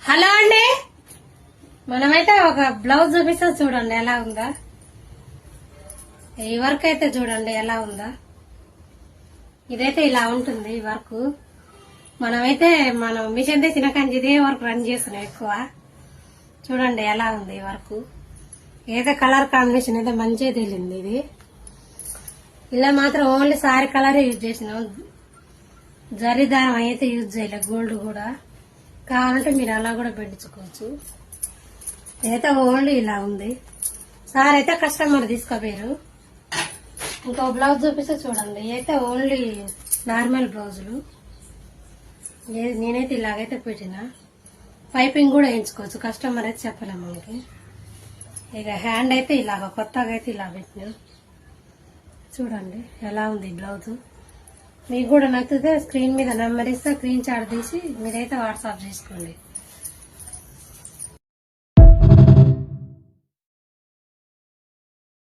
Hello అండి, మనమైతే ఒక బ్లౌజ్ చూపిస్తా చూడండి ఎలా ఉందా. ఈ వర్క్ అయితే చూడండి ఎలా ఉందా. ఇదైతే ఇలా ఉంటుంది ఈ వర్క్. మనమైతే మనం మిషన్ తెచ్చిన కంచి ఇదే వర్క్ రన్ చేస్తున్నాం ఎక్కువ. చూడండి ఎలా ఉంది ఈ వర్క్. ఏదో కలర్ కాంబినేషన్ అయితే మంచిగా తేలింది. ఇది ఇలా మాత్రం ఓన్లీ సారీ కలరే యూజ్ చేసినాం, జరీ దారం అయితే యూజ్ చేయలే. గోల్డ్ కూడా కావాలంటే మీరు అలా కూడా పెట్టించుకోవచ్చు. అయితే ఓన్లీ ఇలా ఉంది. సార్ అయితే కస్టమర్ తీసుకోపోయారు. ఇంకో బ్లౌజ్ చూపిస్తే చూడండి. అయితే ఓన్లీ నార్మల్ బ్లౌజులు. నేనైతే ఇలాగైతే పెట్టిన. పైపింగ్ కూడా వేయించుకోవచ్చు, కస్టమర్ అయితే చెప్పలేము మనకి. ఇక హ్యాండ్ అయితే ఇలాగ కొత్తగా అయితే ఇలా పెట్టినా. చూడండి ఎలా ఉంది బ్లౌజ్. మీకు కూడా నచ్చితే స్క్రీన్ మీద నెంబర్ ఇస్తే స్క్రీన్ షాట్ తీసి మీరైతే వాట్సాప్ చేసుకోండి.